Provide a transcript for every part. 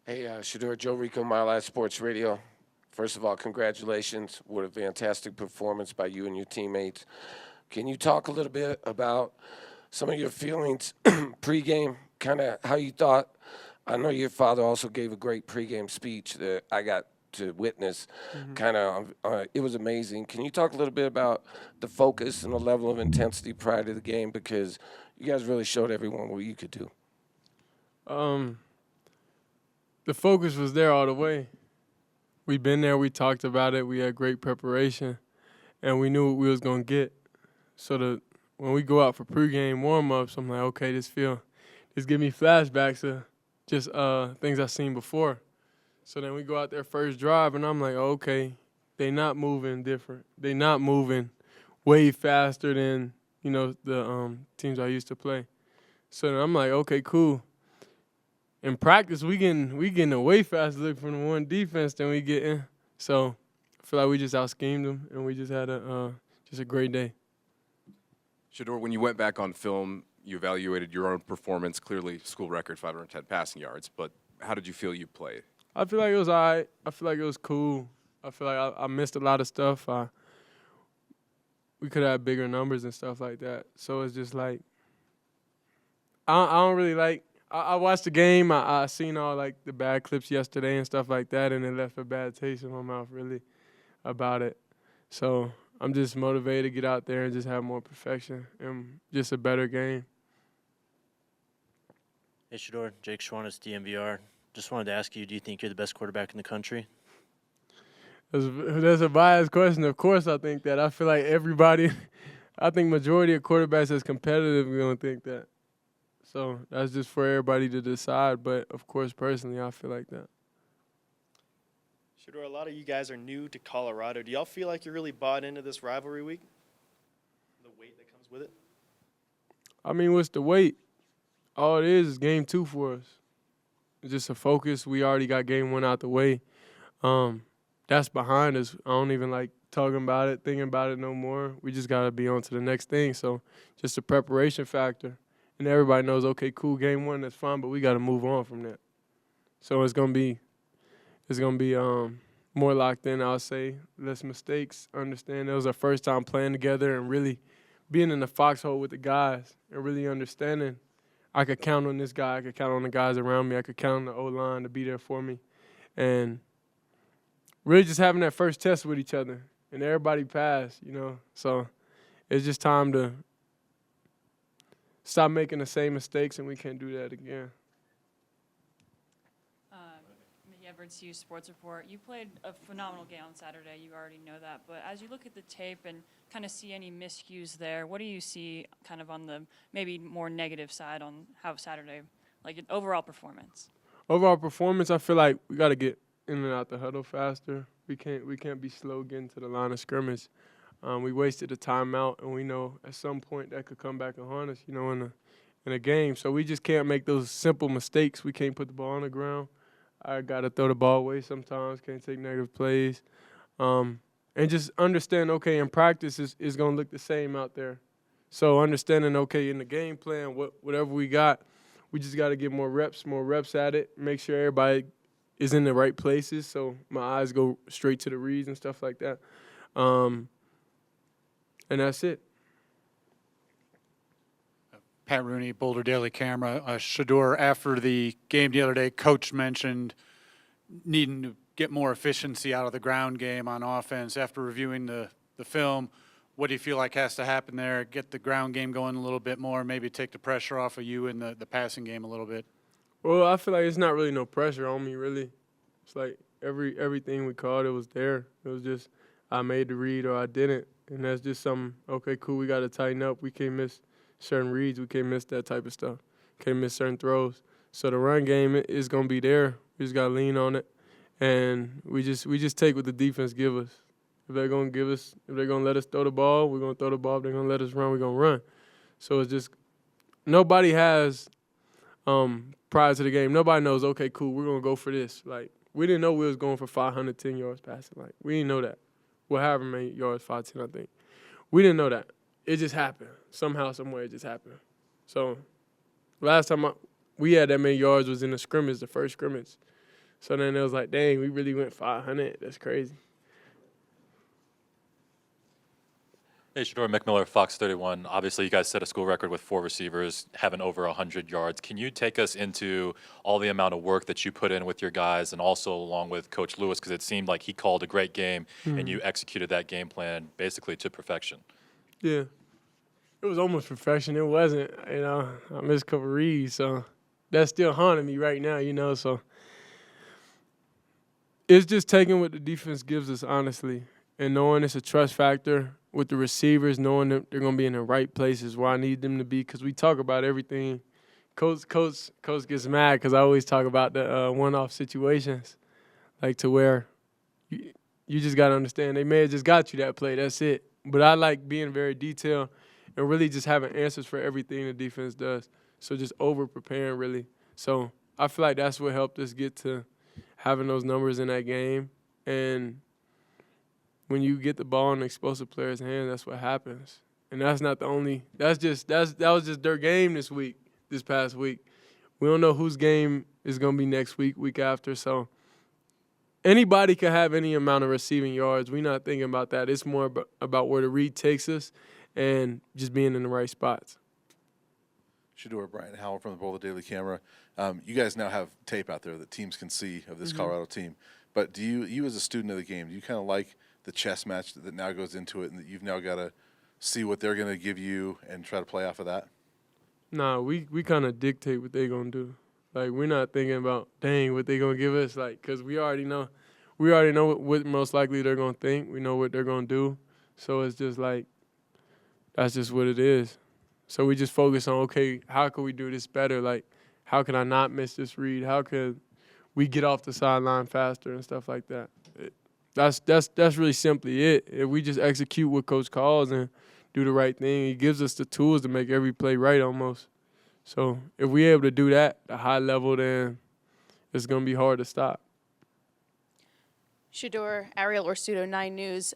Hey, Shedeur, Joe Rico, Mile High Sports Radio. First of all, congratulations. What a fantastic performance by you and your teammates. Can you talk a little bit about some of your feelings pregame, kind of how you thought? I know your father also gave a great pregame speech that I got to witness. Hmm. It was amazing. Can you talk a little bit about the focus and the level of intensity prior to the game? Because you guys really showed everyone what you could do. Um, the focus was there all the way. We been there. We talked about it. We had great preparation, and we knew what we was gonna get. So when we go out for pregame warm ups, I'm like, okay, this give me flashbacks of just things I seen before. So then we go out there first drive, and I'm like, okay, they not moving different. They not moving way faster than the teams I used to play. So then I'm like, okay, cool. In practice, we getting a way faster look from the one defense than we getting. So I feel like we just out schemed them, and we just had a great day. Shedeur, when you went back on film, you evaluated your own performance. Clearly, school record, 510 passing yards. But how did you feel you played? I feel like it was all right. I feel like it was cool. I feel like I missed a lot of stuff. We could have had bigger numbers and stuff like that. So it's just like I don't really like. I watched the game. I seen all like the bad clips yesterday and stuff like that, and it left a bad taste in my mouth really about it. So I'm just motivated to get out there and just have more perfection and just a better game. Hey, Shedeur, Jake Schwanitz, DMVR. Just wanted to ask you, do you think you're the best quarterback in the country? That's a biased question. Of course, I think that. I feel like everybody, I think majority of quarterbacks that's competitive are going to think that. So that's just for everybody to decide. But, of course, personally, I feel like that. Shedeur, a lot of you guys are new to Colorado. Do y'all feel like you're really bought into this rivalry week? The weight that comes with it? I mean, what's the wait? All it is game 2 for us. It's just a focus. We already got game 1 out the way. That's behind us. I don't even like talking about it, thinking about it no more. We just got to be on to the next thing. So just a preparation factor. And everybody knows, okay, cool, game 1, that's fine, but we got to move on from that. So it's gonna be more locked in, I'll say. Less mistakes. Understand it was our first time playing together and really being in the foxhole with the guys and really understanding I could count on this guy. I could count on the guys around me. I could count on the O-line to be there for me. And really just having that first test with each other. And everybody passed, So it's just time to stop making the same mistakes, and we can't do that again. Edwards Hughes Sports Report. You played a phenomenal game on Saturday. You already know that. But as you look at the tape and kind of see any miscues there, what do you see kind of on the maybe more negative side on how Saturday, like an overall performance? Overall performance, I feel like we got to get in and out the huddle faster. We can't be slow getting to the line of scrimmage. We wasted a timeout, and we know at some point that could come back and haunt us, in a game. So we just can't make those simple mistakes. We can't put the ball on the ground. I got to throw the ball away sometimes, can't take negative plays. And just understand, okay, in practice is going to look the same out there. So understanding, okay, in the game plan, whatever we got, we just got to get more reps at it, make sure everybody is in the right places so my eyes go straight to the reads and stuff like that. And that's it. Pat Rooney, Boulder Daily Camera. Shedeur, after the game the other day, Coach mentioned needing to get more efficiency out of the ground game on offense. After reviewing the film, what do you feel like has to happen there? Get the ground game going a little bit more, maybe take the pressure off of you in the passing game a little bit? Well, I feel like it's not really no pressure on me, really. It's like everything we called, it was there. It was just I made the read or I didn't. And that's just something, okay, cool, we got to tighten up. We can't miss certain reads. We can't miss that type of stuff. Can't miss certain throws. So the run game is going to be there. We just got to lean on it. And we just take what the defense give us. If they're going to let us throw the ball, we're going to throw the ball. If they're going to let us run, we're going to run. So it's just nobody has prior to the game, nobody knows, okay, cool, we're going to go for this. Like, we didn't know we was going for 510 yards passing. Like, we didn't know that. Well, however many yards, 510, I think. We didn't know that. It just happened. Somehow, somewhere, it just happened. So last time we had that many yards was in the scrimmage, the first scrimmage. So then it was like, dang, we really went 500. That's crazy. Hey, Shedeur, Mick Miller, Fox 31. Obviously, you guys set a school record with 4 receivers, having over 100 yards. Can you take us into all the amount of work that you put in with your guys and also along with Coach Lewis? Because it seemed like he called a great game and you executed that game plan basically to perfection. Yeah. It was almost perfection. It wasn't, I missed a couple reads, so that's still haunting me right now, so it's just taking what the defense gives us, honestly, and knowing it's a trust factor with the receivers, knowing that they're going to be in the right places where I need them to be, because we talk about everything. Coach gets mad because I always talk about the one-off situations, like to where you just got to understand they may have just got you that play. That's it. But I like being very detailed and really just having answers for everything the defense does. So just over-preparing, really. So I feel like that's what helped us get to having those numbers in that game. And when you get the ball in an explosive player's hand, that's what happens. And that's not the only – that was just their game this past week. We don't know whose game is going to be next week after. So anybody can have any amount of receiving yards. We're not thinking about that. It's more about where the read takes us and just being in the right spots. Shedeur, Brian Howell from the Boulder Daily Camera. You guys now have tape out there that teams can see of this Colorado team. But do you as a student of the game, do you kind of like the chess match that now goes into it and that you've now got to see what they're going to give you and try to play off of that? Nah, we kind of dictate what they're going to do. Like, we're not thinking about, dang, what they're going to give us. Like, because we already know what most likely they're going to think. We know what they're going to do. So it's just like, that's just what it is. So we just focus on, okay, how can we do this better? Like, how can I not miss this read? How could we get off the sideline faster and stuff like that? That's really simply it. If we just execute what Coach calls and do the right thing, he gives us the tools to make every play right almost. So if we're able to do that at a high level, then it's going to be hard to stop. Shedeur, Ariel Orsuto, 9 News.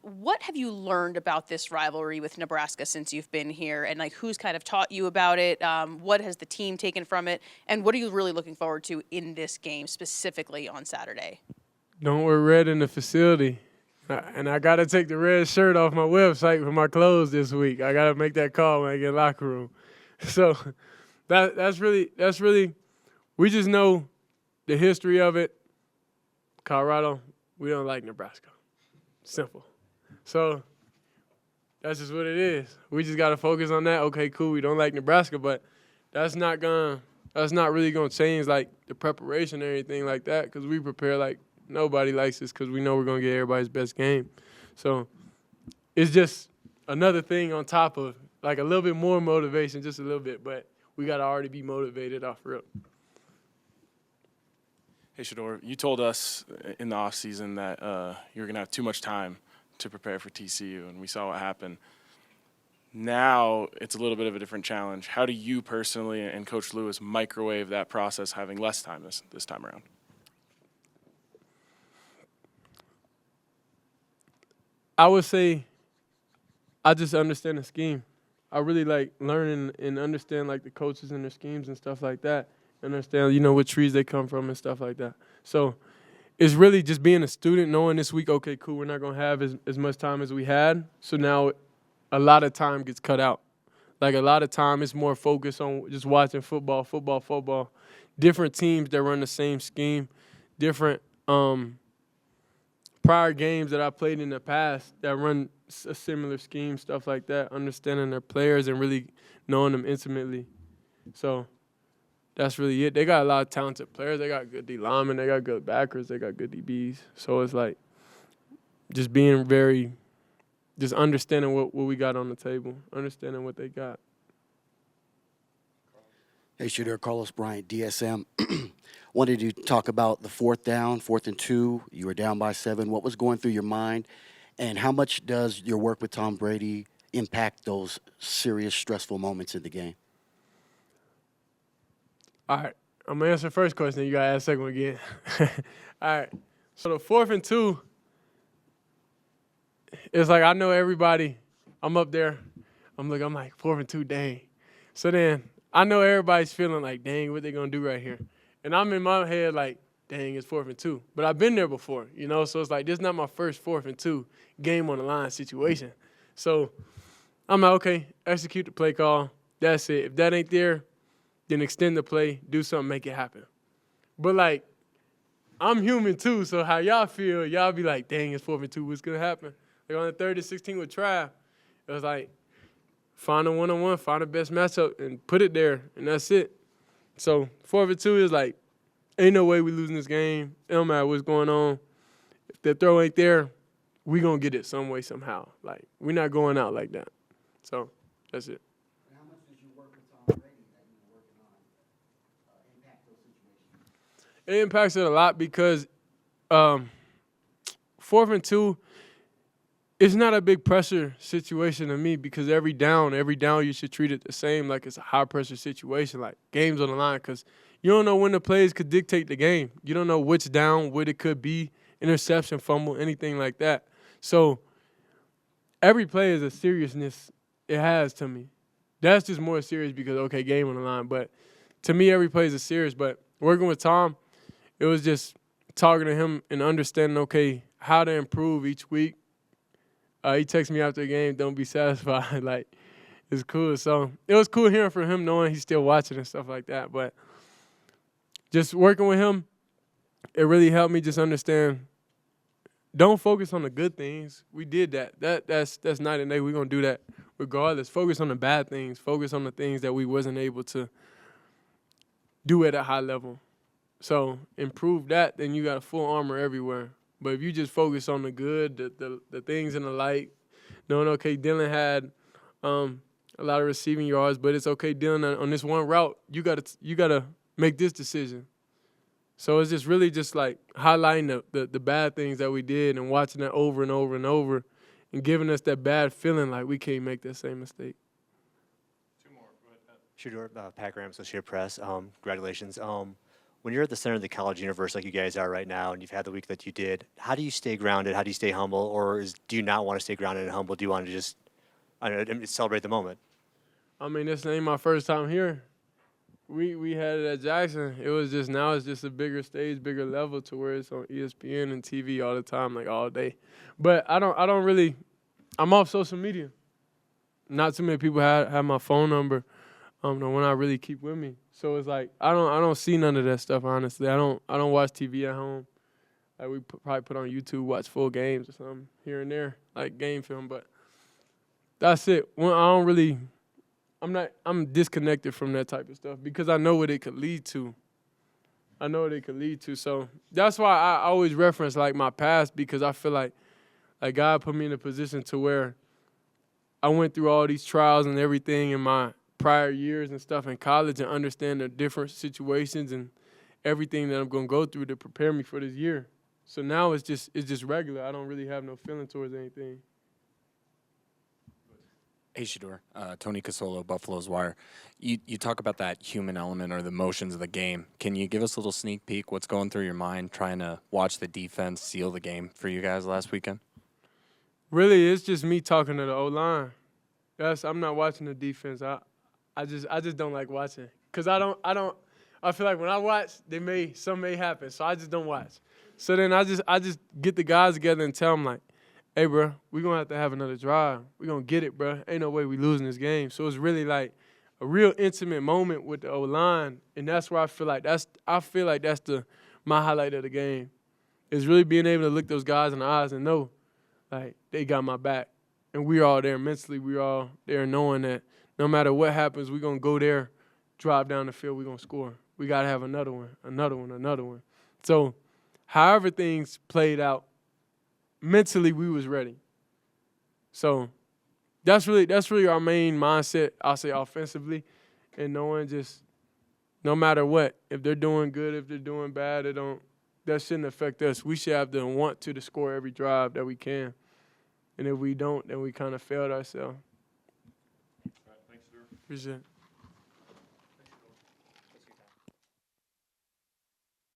What have you learned about this rivalry with Nebraska since you've been here? And, like, who's kind of taught you about it? What has the team taken from it? And what are you really looking forward to in this game, specifically on Saturday? Don't wear red in the facility. And I got to take the red shirt off my website for my clothes this week. I got to make that call when I get in the locker room. So that's really, we just know the history of it. Colorado, we don't like Nebraska. Simple. So that's just what it is. We just got to focus on that. Okay, cool, we don't like Nebraska, but that's not really going to change, like, the preparation or anything like that, because we prepare like nobody likes this because we know we're going to get everybody's best game. So it's just another thing on top of, like, a little bit more motivation, just a little bit, but we got to already be motivated off rip. Hey, Shedeur, you told us in the offseason that you were going to have too much time to prepare for TCU, and we saw what happened. Now it's a little bit of a different challenge. How do you personally and Coach Lewis microwave that process having less time this time around? I would say I just understand the scheme. I really like learning and understand, like, the coaches and their schemes and stuff like that. Understand, what trees they come from and stuff like that. So it's really just being a student, knowing this week, okay, cool, we're not going to have as much time as we had. So now a lot of time gets cut out. Like, a lot of time it's more focused on just watching football. Different teams that run the same scheme, different prior games that I played in the past that run a similar scheme, stuff like that, understanding their players and really knowing them intimately. So that's really it. They got a lot of talented players. They got good D linemen. They got good backers. They got good DBs. So it's like just being just understanding what we got on the table, understanding what they got. Hey, Shedeur, Carlos Bryant, DSM. Wanted to talk about the 4th down, 4th and 2. You were down by 7. What was going through your mind? And how much does your work with Tom Brady impact those serious, stressful moments in the game? All right, I'm going to answer the first question. You got to ask the second one again. All right, so the 4th and 2, it's like I know everybody. I'm up there. I'm like 4th and 2, dang. So then I know everybody's feeling like, dang, what they going to do right here? And I'm in my head like, dang, it's 4th and 2. But I've been there before, you know, so it's like this is not my first 4th and 2 game on the line situation. So I'm like, okay, execute the play call. That's it. If that ain't there, then extend the play, do something, make it happen. But, like, I'm human too, so how y'all feel, y'all be like, dang, it's 4th and 2, what's going to happen? Like on the 3rd and 16 with Trav, it was like, find a one-on-one, find the best matchup, and put it there, and that's it. So 4th and 2 is like, ain't no way we losing this game. It don't matter what's going on. If the throw ain't there, we going to get it some way, somehow. Like, we're not going out like that. So that's it. How much did you work with Tom Brady that you were working on impact those situations? It impacts it a lot because 4th and 2, it's not a big pressure situation to me because every down you should treat it the same like it's a high pressure situation, like games on the line, because you don't know when the plays could dictate the game. You don't know which down, what it could be, interception, fumble, anything like that. So every play is a seriousness it has to me. That's just more serious because, okay, game on the line. But to me, every play is a serious. But working with Tom, it was just talking to him and understanding, okay, how to improve each week. He texted me after the game, don't be satisfied. Like, it's cool. So it was cool hearing from him, knowing he's still watching and stuff like that. But just working with him, it really helped me just understand, don't focus on the good things. We did that. That's night and day. We're going to do that regardless. Focus on the bad things. Focus on the things that we wasn't able to do at a high level. So improve that, then you got a full armor everywhere. But if you just focus on the good, the things in the light, knowing, okay, Dylan had a lot of receiving yards, but it's okay, Dylan, on this one route, you gotta make this decision. So it's just really just like highlighting the bad things that we did and watching that over and over and over and giving us that bad feeling like we can't make that same mistake. Shedeur, Pat Graham, Associated Press. Congratulations. When you're at the center of the college universe like you guys are right now and you've had the week that you did, how do you stay grounded? How do you stay humble? Or do you not want to stay grounded and humble? Do you want to just celebrate the moment? I mean, this ain't my first time here. We had it at Jackson. It was just, now it's just a bigger stage, bigger level to where it's on ESPN and TV all the time, like all day. But I don't really, I'm off social media. Not too many people have my phone number. The one I really keep with me. So it's like I don't see none of that stuff, honestly. I don't watch TV at home. Like we probably put on YouTube, watch full games or something here and there, like game film. But that's it. I'm disconnected from that type of stuff because I know what it could lead to. So that's why I always reference like my past, because I feel like God put me in a position to where I went through all these trials and everything in my prior years and stuff in college and understand the different situations and everything that I'm going to go through to prepare me for this year. So now it's just regular. I don't really have no feeling towards anything. Hey, Shedeur. Tony Casolo, Buffalo's Wire. You talk about that human element or the motions of the game. Can you give us a little sneak peek? What's going through your mind trying to watch the defense seal the game for you guys last weekend? Really, it's just me talking to the O-line. I'm not watching the defense. I just don't like watching, because I feel like when I watch, something may happen, so I just don't watch. So then I just get the guys together and tell them, like, hey, bro, we're going to have another drive. We're going to get it, bro. Ain't no way we losing this game. So it's really like a real intimate moment with the O-line, and that's where I feel like that's my highlight of the game, is really being able to look those guys in the eyes and know, like, they got my back. And we're all there mentally. We're all there knowing that no matter what happens, we're going to go there, drive down the field, we're going to score. We got to have another one. So however things played out, mentally we was ready. So that's really our main mindset, I'll say, offensively, and knowing just no matter what, if they're doing good, if they're doing bad, that shouldn't affect us. We should have the want to score every drive that we can. And if we don't, then we kind of failed ourselves. All right, thanks, Drew. Appreciate it.